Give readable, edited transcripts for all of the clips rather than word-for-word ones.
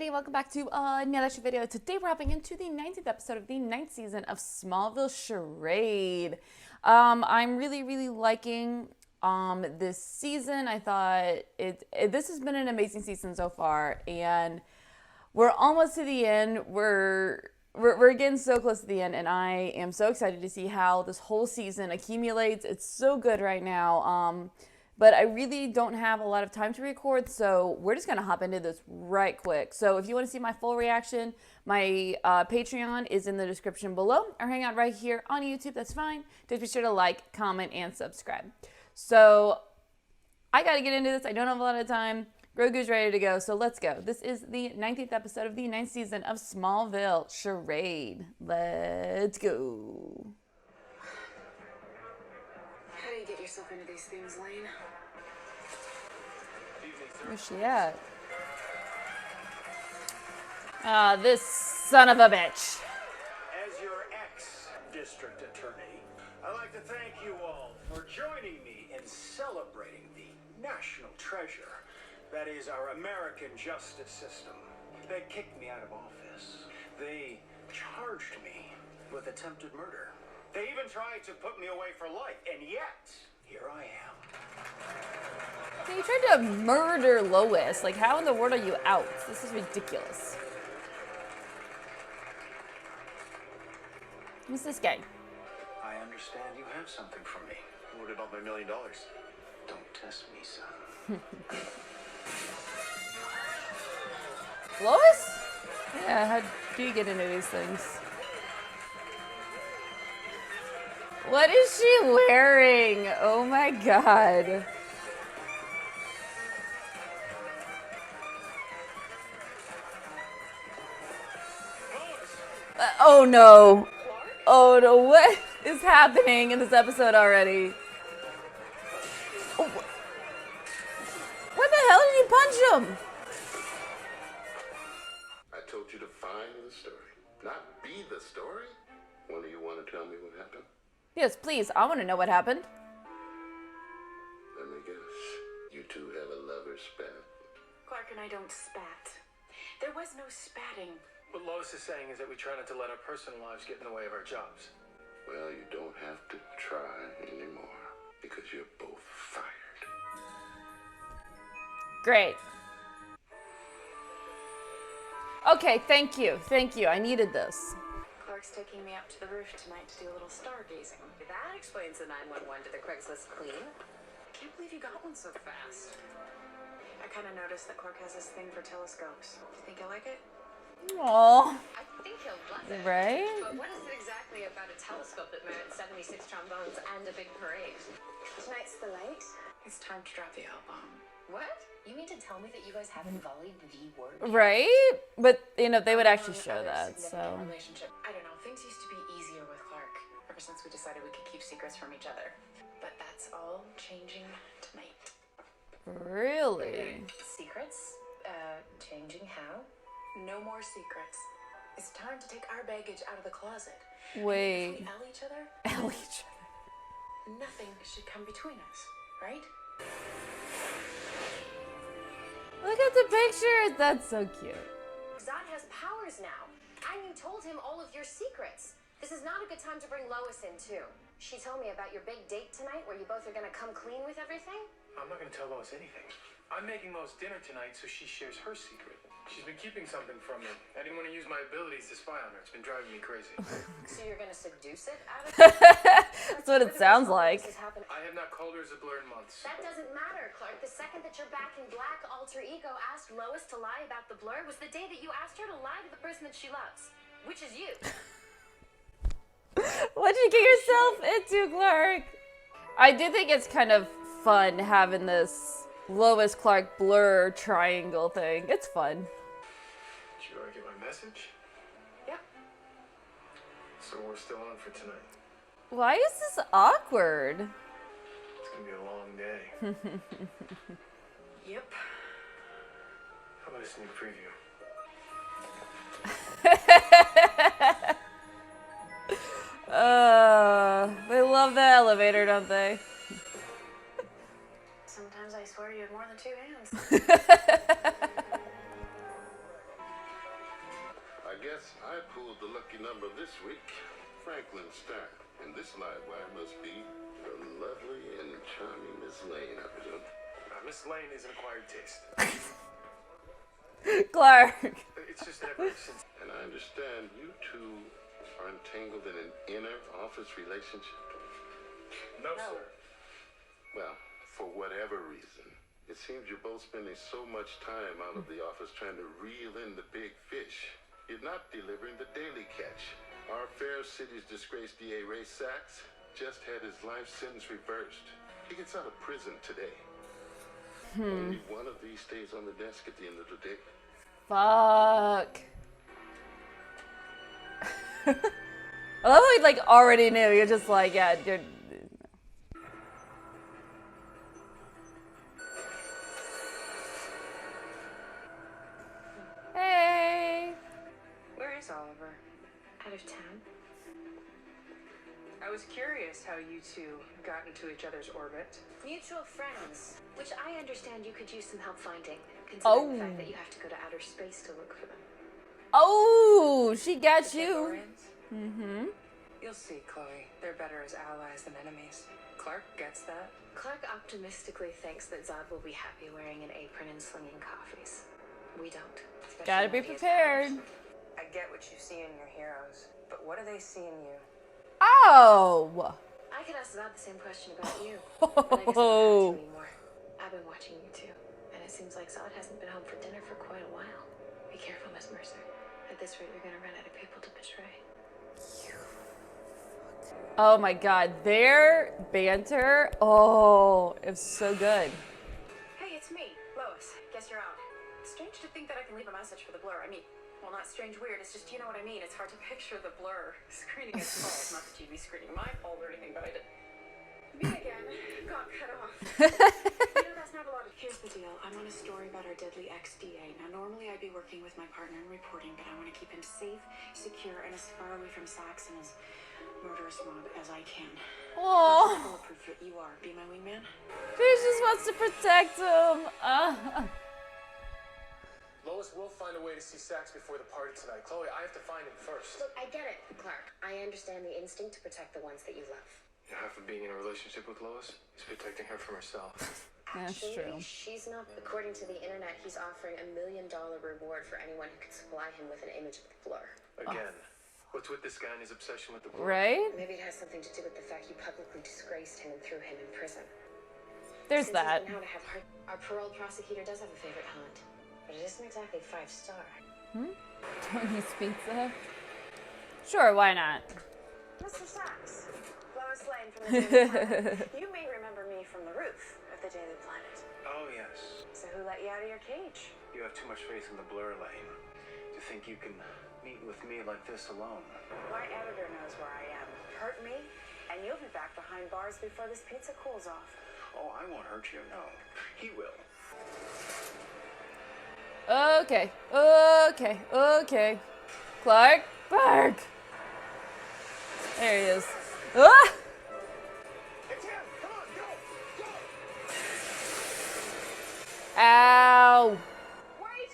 everybody, welcome back to another video. Today we're hopping into the 19th episode of the 9th season of Smallville Charade. I'm really liking this season. I thought this has been an amazing season so far, and we're almost to the end. We're getting so close to the end, and I am so excited to see how this whole season accumulates. It's so good right now. But I really don't have a lot of time to record, so we're just going to hop into this right quick. So if you want to see my full reaction, my Patreon is in the description below, or hang out right here on YouTube, that's fine. Just be sure to like, comment, and subscribe. So I got to get into this. I don't have a lot of time. Grogu's ready to go, so let's go. This is the 19th episode of the 9th season of Smallville Charade. Let's go. How do you get yourself into these things, Lane? Where's she at? This son of a bitch. As your ex-district attorney, I'd like to thank you all for joining me in celebrating the national treasure that is our American justice system. They kicked me out of office. They charged me with attempted murder. They even tried to put me away for life, and yet, here I am. You tried to murder Lois. Like, how in the world are you out? This is ridiculous. Who's this guy? I understand you have something for me. What about my $1 million? Don't test me, son. Lois? Yeah, how do you get into these things? What is she wearing? Oh my god. Oh no. Oh no, what is happening in this episode already? Oh, what the hell did he punch him? I told you to find the story, not be the story. One of you want to tell me what happened? Yes, please. I want to know what happened. Let me guess. You two have a lover's spat. Clark and I don't spat. There was no spatting. What Lois is saying is that we try not to let our personal lives get in the way of our jobs. Well, you don't have to try anymore because you're both fired. Great. Okay, thank you. Thank you. I needed this. Clark's taking me up to the roof tonight to do a little stargazing. That explains the 911 to the Craigslist clean. I can't believe you got one so fast. I kind of noticed that Clark has this thing for telescopes. Do you think he'll like it? Aww. I think he'll love it. Right? But what is it exactly about a telescope that merits 76 trombones and a big parade? Tonight's the night. It's time to drop the album. What? You mean to tell me that you guys haven't volleyed the word? Right? But, you know, they would actually show Other that, significant so. relationship. I don't know. Things used to be easier with Clark ever since we decided we could keep secrets from each other. But that's all changing tonight. Really? Secrets? Changing how? No more secrets. It's time to take our baggage out of the closet. Wait. If we L each other, nothing should come between us, right? Look at the pictures. That's so cute. Zod has powers now, and you told him all of your secrets. This is not a good time to bring Lois in, too. She told me about your big date tonight where you both are gonna come clean with everything. I'm not going to tell Lois anything. I'm making Lois dinner tonight so she shares her secret. She's been keeping something from me. I didn't want to use my abilities to spy on her. It's been driving me crazy. So you're gonna seduce it out of That's what it sounds like. I have not called her as a blur in months. That doesn't matter, Clark. The second that your back in black alter ego asked Lois to lie about the blur was the day that you asked her to lie to the person that she loves, which is you. What'd you get yourself into, Clark? I do think it's kind of fun having this Lois Clark blur triangle thing. It's fun. Did you already get my message? Yep. So we're still on for tonight. Why is this awkward? It's going to be a long day. Yep. How about a sneak preview? They love the elevator, don't they? Sometimes I swear you have more than two hands. guess I pulled the lucky number this week. Franklin Stern. And this live wire must be the lovely and charming Miss Lane, I presume. Miss Lane is an acquired taste. Clark. It's just ever since. And I understand you two are entangled in an inner office relationship. No, sir. Well, for whatever reason, it seems you're both spending so much time out of the office trying to reel in the big fish. You're not delivering the daily catch. Our fair city's disgraced DA Ray Sachs just had his life sentence reversed. He gets out of prison today. Only one of these stays on the desk at the end of the day. Fuck. I love how he like already knew. You're just like, yeah, dude. Hey. Where is Oliver? Out of town? I was curious how you two got into each other's orbit. Mutual friends, which I understand you could use some help finding, considering the fact that you have to go to outer space to look for them. Oh, she got you. Friends? Mm-hmm. You'll see, Chloe. They're better as allies than enemies. Clark gets that. Clark optimistically thinks that Zod will be happy wearing an apron and slinging coffees. We don't. especially Gotta be when he has prepared. powers. I get what you see in your heroes, but what do they see in you? Oh. I could ask Zod the same question about you, but I guess I don't have to anymore. I've been watching you too, and it seems like Zod hasn't been home for dinner for quite a while. Be careful, Miss Mercer. At this rate, you're gonna run out of people to betray. Oh my god, their banter, oh, it's so good. Hey, it's me, Lois. Guess you're out. It's strange to think that I can leave a message for the blur. I mean, well, not strange, weird. It's just, you know what I mean. It's hard to picture the blur screen against walls, not the TV screen. My fault or anything, but I did. Me again. Got cut off. You know, that's not a lot of. Here's the deal. I'm on a story about our deadly ex-DA. Now, normally I'd be working with my partner in reporting, but I want to keep him safe, secure, and as far away from Sachs and his murderous mob as I can. Oh, Bulletproof that you are. Be my wingman. she just wants to protect him. Lois will find a way to see Sachs before the party tonight. Chloe, I have to find him first. Look, I get it, Clark. I understand the instinct to protect the ones that you love. Half of being in a relationship with Lois is protecting her from herself. That's Actually, true. she's not. According to the internet, he's offering $1 million reward for anyone who can supply him with an image of the blur. Again, what's with this guy and his obsession with the blur? Right? Maybe it has something to do with the fact you publicly disgraced him and threw him in prison. There's Since that. he's been out, our parole prosecutor does have a favorite haunt, but it isn't exactly 5-star. Tony's Pizza. Sure, why not? Mr. Sachs, Lois Lane from the Daily Planet. You may remember me from the roof of the Daily Planet. Oh, yes. So who let you out of your cage? You have too much faith in the blur, Lane, to think you can meet with me like this alone. My editor knows where I am. Hurt me, and you'll be back behind bars before this pizza cools off. Oh, I won't hurt you, no. He will. Okay, okay. Clark, bark. There he is. Ah! It's him! Come on, go! Go! Ow. Wait!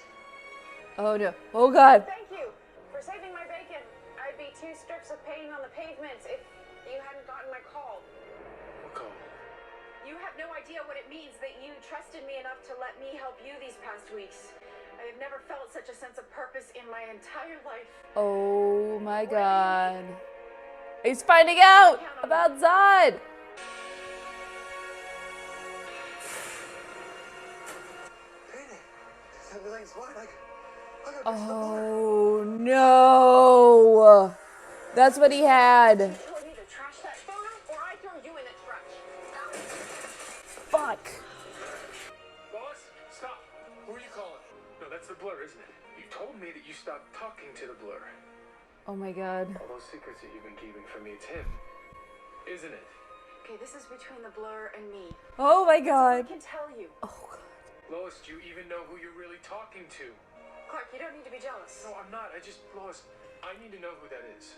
Oh no. Oh god. Thank you for saving my bacon. I'd be 2 strips of pain on the pavement if you hadn't gotten my call. What call? You have no idea what it means that you trusted me enough to let me help you these past weeks. I have never felt such a sense of purpose in my entire life. Oh my god. He's finding out about Zod. Everything's fine. I got Oh no. That's what he had. You told me to trash that photo, or I throw you in the trash. Stop it. Fuck. Lois, stop. Who are you calling? No, that's the blur, isn't it? You told me that you stopped talking to the blur. Oh my god. All those secrets that you've been keeping from me, it's him. Isn't it? Okay, this is between the blur and me. Oh my I god. can tell you. Oh god. Lois, do you even know who you're really talking to? Clark, you don't need to be jealous. No, I'm not. Lois, I need to know who that is.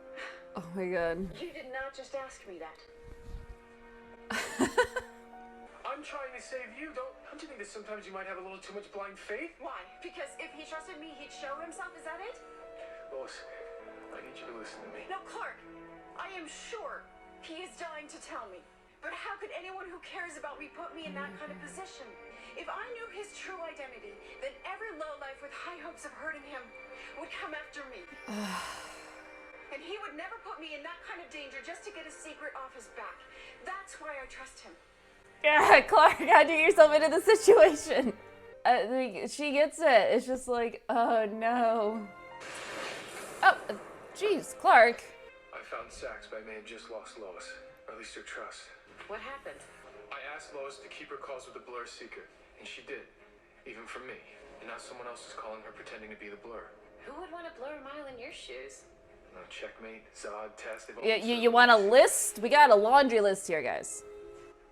Oh my god. You did not just ask me that. I'm trying to save you. Don't you think that sometimes you might have a little too much blind faith? Why? Because if he trusted me, he'd show himself? Is that it? Lois, I need you to listen to me. Now, Clark, I am sure he is dying to tell me. But how could anyone who cares about me put me in that kind of position? If I knew his true identity, then every lowlife with high hopes of hurting him would come after me. And he would never put me in that kind of danger just to get a secret off his back. That's why I trust him. Yeah, Clark, how'd you get yourself into the situation? She gets it. It's just like, oh no. Oh, jeez, Clark. I found Sax, but I may have just lost Lois. Or at least her trust. What happened? I asked Lois to keep her calls with the Blur secret, and she did. Even from me. And now someone else is calling her pretending to be the Blur. Who would want to blur a mile in your shoes? No, Checkmate, Zod, Tess, they've all Yeah, you want a list? We got a laundry list here, guys.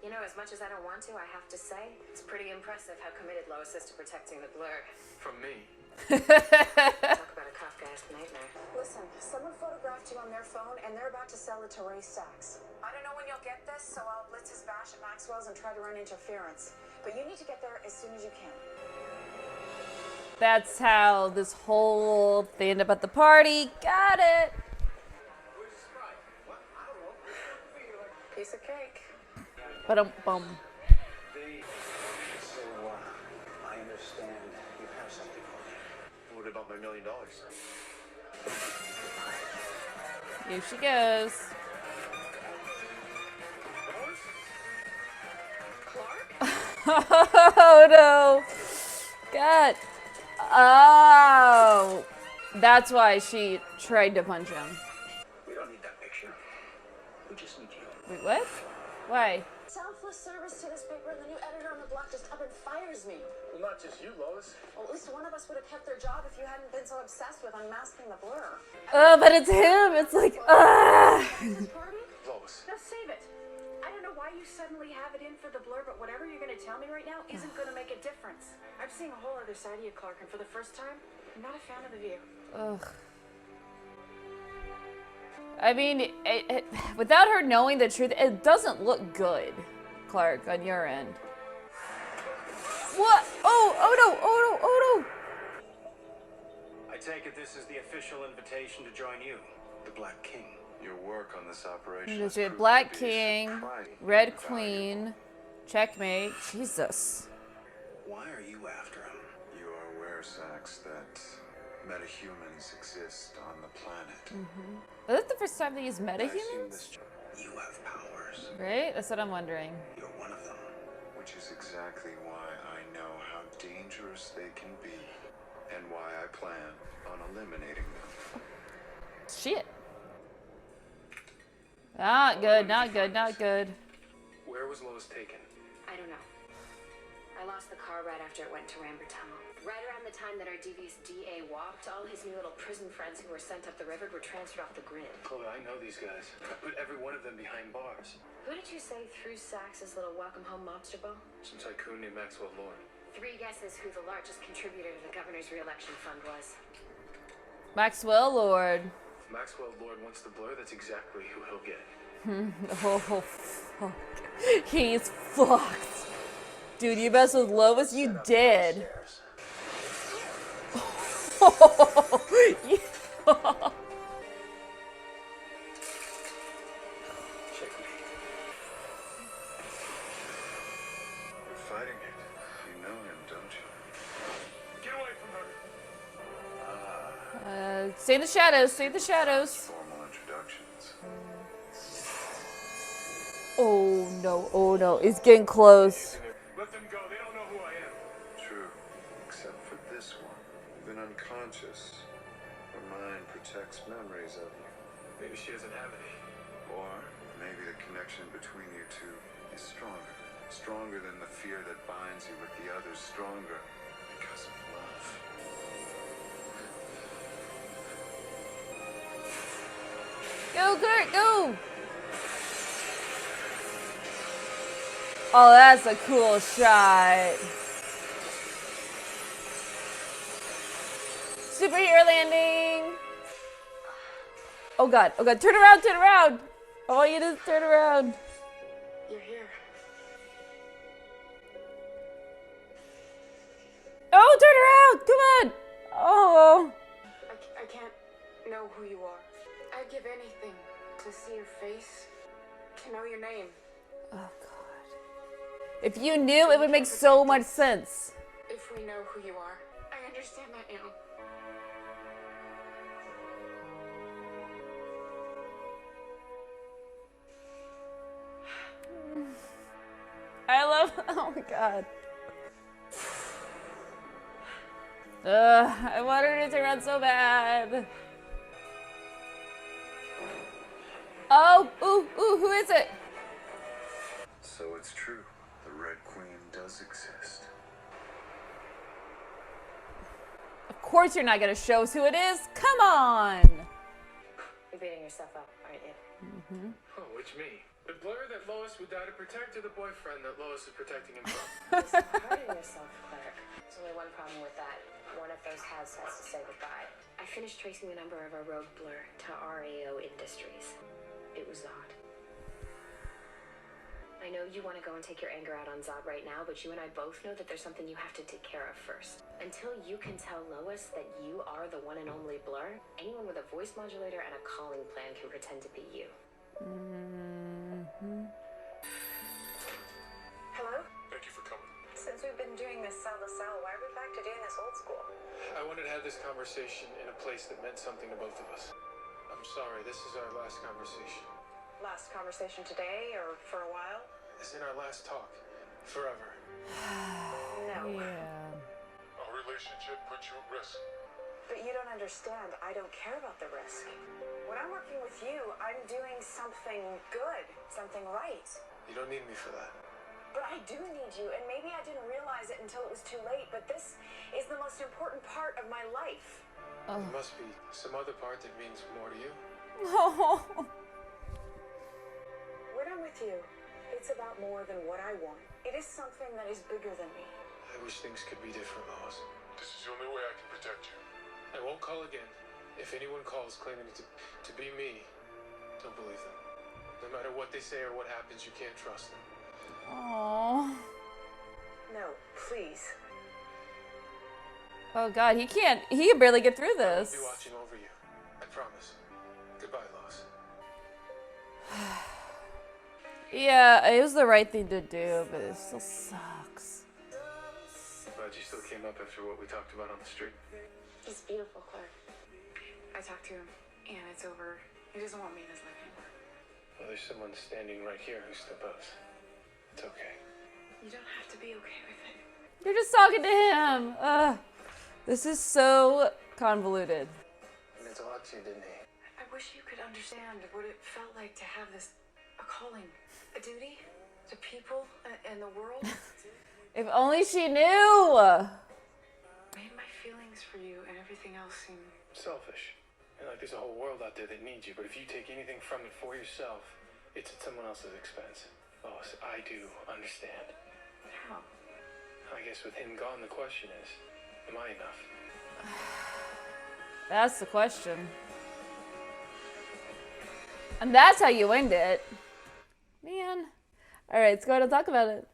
You know, as much as I don't want to, I have to say, it's pretty impressive how committed Lois is to protecting the Blur. From me. Talk about a Kafkaesque nightmare. Listen, someone photographed you on their phone, and they're about to sell it to Ray Sachs. I don't know when you'll get this, so I'll blitz his bash at Maxwell's and try to run interference. But you need to get there as soon as you can. That's how this whole, they end up at the party. Got it. Piece of cake. Ba-dum-bum. So, I understand you have something for me. What about my $1 million? Here she goes. Oh no. God. Oh. That's why she tried to punch him. We don't need that picture. We just need you. Wait, what? Why? Selfless service to this paper, and the new editor on the block just up and fires me. Well, not just you, Lois. Well, at least one of us would have kept their job if you hadn't been so obsessed with unmasking the Blur. Oh, but it's him. It's like, ah. This party? Lois. Now save it. I don't know why you suddenly have it in for the Blur, but whatever you're going to tell me right now isn't going to make a difference. I'm seeing a whole other side of you, Clark, and for the first time, I'm not a fan of the view. Ugh. I mean, without her knowing the truth, it doesn't look good, Clark, on your end. What? Oh no, oh no. I take it this is the official invitation to join you, the Black King. Your work on this operation There's has a proven Black to be King, surprisingly Red valuable. Queen, Checkmate. Jesus. Why are you after him? You are aware, Sax, that metahumans exist on the planet. Is that the first time they use I've seen metahumans? this, You have powers. Right? That's what I'm wondering. You're one of them. which is exactly why I know how dangerous they can be, and why I plan on eliminating them. Shit. Not good, not good, not good. Where was Lois taken? I don't know. I lost the car right after it went to Rambert Tunnel. Right around the time that our devious DA walked, all his new little prison friends who were sent up the river were transferred off the grid. Chloe, I know these guys. I put every one of them behind bars. Who did you say threw Sax's little welcome home mobster ball? Some tycoon named Maxwell Lord. 3 guesses who the largest contributor to the governor's re-election fund was. Maxwell Lord. If Maxwell Lord wants the Blur, that's exactly who he'll get. Oh, fuck. He's fucked. Dude, you messed with Lois? You did. You're fighting it. You know him, don't you? Get away from her! Stay in the shadows, stay in the shadows. Formal introductions. Oh no, it's getting close. Let them go, they don't know who I am. True, except for this one. You've been unconscious. Her mind protects memories of you. Maybe she doesn't have any. Or maybe the connection between you two is stronger. Stronger than the fear that binds you with the others. Stronger because of love. Go, Kurt, go! Oh, that's a cool shot. Superhero landing. Oh god, turn around, turn around. I want you to turn around. You're here. Oh, turn around, come on. Oh. I can't know who you are. I'd give anything to see your face, to know your name. Oh, God. If you knew, it would make so much sense. If we know who you are. I understand that now. I love, oh my God. I want her to turn around so bad. Oh, ooh, who is it? So it's true. The Red Queen does exist. Of course you're not going to show us who it is. Come on. You're beating yourself up, aren't you? Oh, which me? The blur that Lois would die to protect, or the boyfriend that Lois is protecting him from? You're so hard on yourself, Clark. There's only one problem with that. One of those has to say goodbye. I finished tracing the number of our rogue blur to RAO Industries. It was Zod. I know you want to go and take your anger out on Zod right now, but you and I both know that there's something you have to take care of first. Until you can tell Lois that you are the one and only blur, anyone with a voice modulator and a calling plan can pretend to be you. Hello? Thank you for coming. Since we've been doing this cell to cell, why are we back to doing this old school? I wanted to have this conversation in a place that meant something to both of us. I'm sorry, this is our last conversation. Last conversation today or for a while? This is our last talk. Forever. No. Yeah. Our relationship put you at risk. But you don't understand. I don't care about the risk. When I'm working with you, I'm doing something good, something right. You don't need me for that. But I do need you, and maybe I didn't realize it until it was too late, but this is the most important part of my life. There must be some other part that means more to you. Oh. When I'm with you, it's about more than what I want. It is something that is bigger than me. I wish things could be different, Lois. This is the only way I can protect you. I won't call again. If anyone calls claiming to be me, don't believe them. No matter what they say or what happens, you can't trust them. Oh. No, please. Oh God, he can barely get through I'll this. be watching over you. I promise. Goodbye, Lois. Yeah, it was the right thing to do, but it still sucks. Glad you still came up after what we talked about on the street. He's beautiful, Clark. I talked to him, and it's over. He doesn't want me in his life anymore. Well, there's someone standing right here who still does. It's okay. You don't have to be okay with it. You're just talking to him. This is so convoluted. It meant a lot to you, didn't he? I wish you could understand what it felt like to have this, a calling, a duty to people and the world. If only she knew. Made my feelings for you and everything else seem... Selfish. And like there's a whole world out there that needs you, but if you take anything from it for yourself, it's at someone else's expense. Lois, I do understand. How? I guess with him gone, the question is, am I enough? That's the question. And that's how you end it. Man. All right, let's go ahead and talk about it.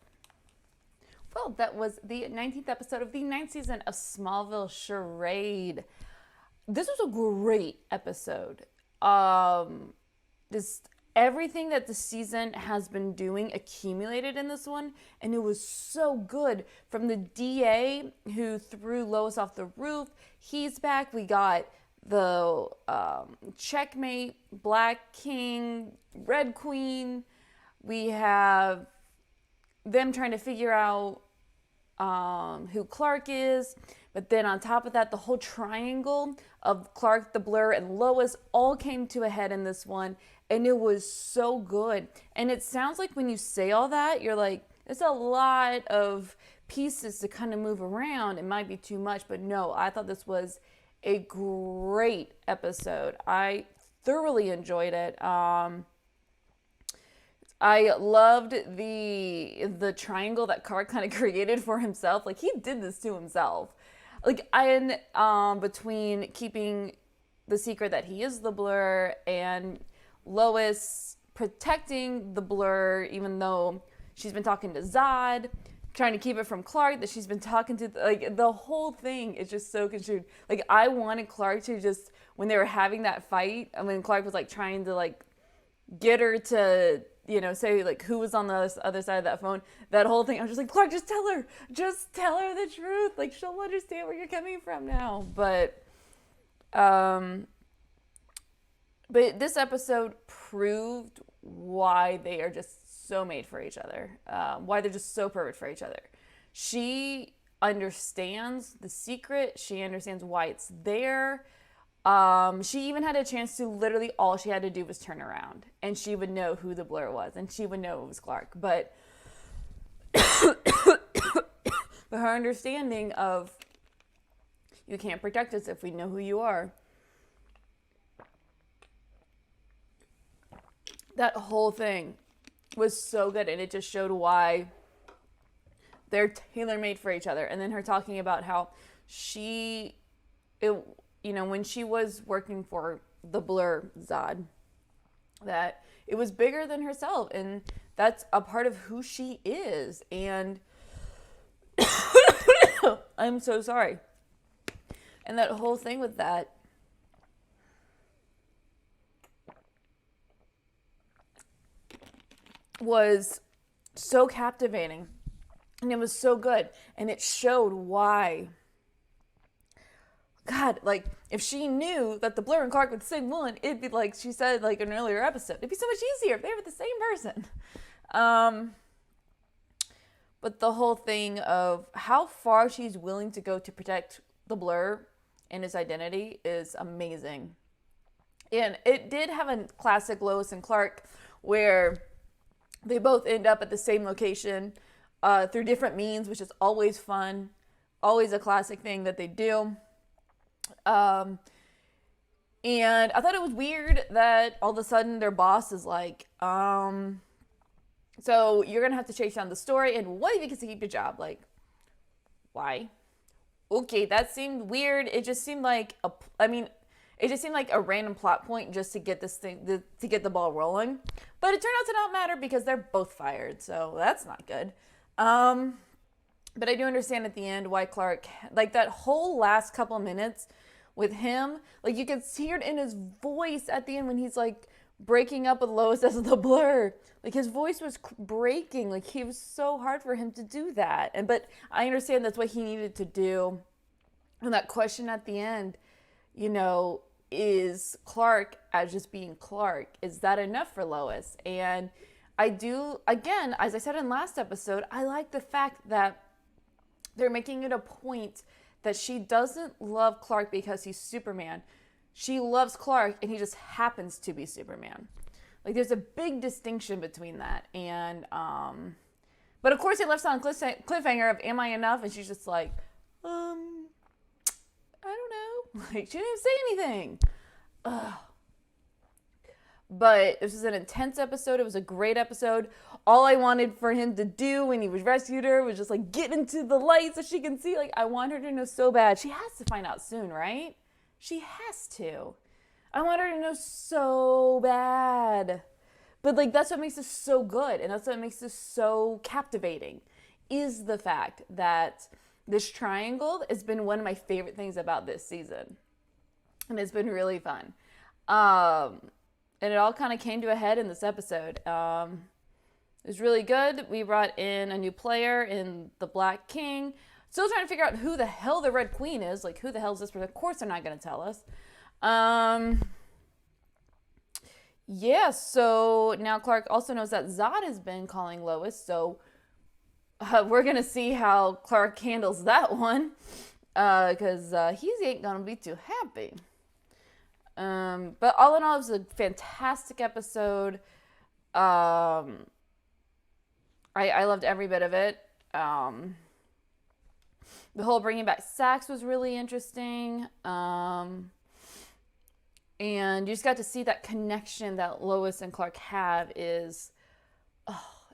Well, that was the 19th episode of the 9th season of Smallville Charade. This was a great episode. Just everything that the season has been doing accumulated in this one, and it was so good. From the DA who threw Lois off the roof, he's back. We got the Checkmate, Black King, Red Queen. We have them trying to figure out who Clark is. But then on top of that, the whole triangle of Clark, the Blur, and Lois all came to a head in this one. And it was so good. And it sounds like when you say all that, you're like, there's a lot of pieces to kind of move around. It might be too much. But no, I thought this was a great episode. I thoroughly enjoyed it. I loved the triangle that Clark kind of created for himself. Like, he did this to himself. Like, between keeping the secret that he is the Blur and Lois protecting the Blur, even though she's been talking to Zod, trying to keep it from Clark, that she's been talking to, like, the whole thing is just so construed. Like, I wanted Clark to just, when they were having that fight, I mean, Clark was, like, trying to, like, get her to, you know, say, like, who was on the other side of that phone, that whole thing, I was just like, Clark, just tell her the truth, like, she'll understand where you're coming from now. But this episode proved why they are just so made for each other, why they're just so perfect for each other. She understands the secret. She understands why it's there. She even had a chance to, literally all she had to do was turn around and she would know who the blur was and she would know it was Clark. But her understanding of, you can't protect us if we know who you are. That whole thing was so good, and it just showed why they're tailor-made for each other. And then her talking about how when she was working for the Blur Zod, that it was bigger than herself, and that's a part of who she is. And I'm so sorry. And that whole thing with that was so captivating, and it was so good, and it showed why. God, like, if she knew that the Blur and Clark were the same one, it'd be like she said, like, in an earlier episode, it'd be so much easier if they were the same person. But the whole thing of how far she's willing to go to protect the Blur and his identity is amazing. And it did have a classic Lois and Clark where they both end up at the same location through different means, which is always fun, always a classic thing that they do. And I thought it was weird that all of a sudden their boss is like, so you're going to have to chase down the story, and what if you can keep your job? Like, why? Okay, that seemed weird. It just seemed like a random plot point just to get this thing, to get the ball rolling. But it turned out to not matter because they're both fired, so that's not good. But I do understand at the end why Clark, like, that whole last couple minutes with him, like, you could hear it in his voice at the end when he's, like, breaking up with Lois as the Blur. Like, his voice was breaking. Like, it was so hard for him to do that. But I understand that's what he needed to do. And that question at the end, you know, is Clark as just being Clark, is that enough for Lois? And I do, again, as I said in last episode, I like the fact that they're making it a point that she doesn't love Clark because he's Superman. She loves Clark and he just happens to be Superman. Like, there's a big distinction between that. And but of course it left on a cliffhanger of, am I enough? And she's just like, I don't know. Like, she didn't even say anything. Ugh. But this was an intense episode. It was a great episode. All I wanted for him to do when he was rescued her was just, like, get into the light so she can see. Like, I want her to know so bad. She has to find out soon, right? She has to. I want her to know so bad. But, like, that's what makes this so good. And that's what makes this so captivating, is the fact that this triangle has been one of my favorite things about this season. And it's been really fun. And it all kind of came to a head in this episode. It was really good. We brought in a new player in the Black King. Still trying to figure out who the hell the Red Queen is. Like, who the hell is this person? Of course they're not going to tell us. Yeah, so now Clark also knows that Zod has been calling Lois. So we're going to see how Clark handles that one. Because he ain't going to be too happy. But all in all, it was a fantastic episode. I loved every bit of it. The whole bringing back Sax was really interesting. And you just got to see that connection that Lois and Clark have is,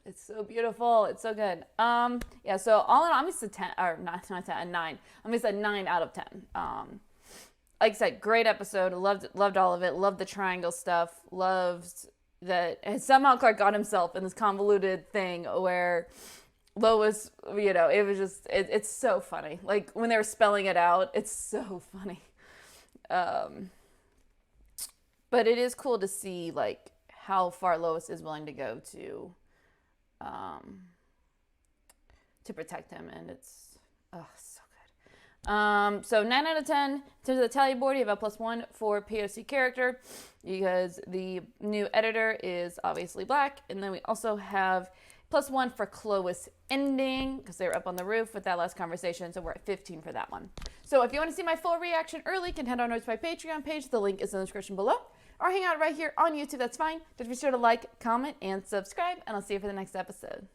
it's so beautiful. It's so good. Yeah, so all in all, I'm just a 10, or not 10, a 9. I'm just a 9 out of 10. Like I said, great episode. Loved all of it. Loved the triangle stuff. Loved that. And somehow Clark got himself in this convoluted thing where Lois, you know, it was just, it's so funny. Like, when they were spelling it out, it's so funny. But it is cool to see, like, how far Lois is willing to go to protect him, and it's, oh, so good. So 9 out of 10, in terms of the tally board, you have a +1 for POC character, because the new editor is obviously black, and then we also have +1 for CLOIS ending, because they were up on the roof with that last conversation, so we're at 15 for that one. So if you want to see my full reaction early, you can head on over to my Patreon page. The link is in the description below. Or hang out right here on YouTube, that's fine. Just be sure to like, comment, and subscribe, and I'll see you for the next episode.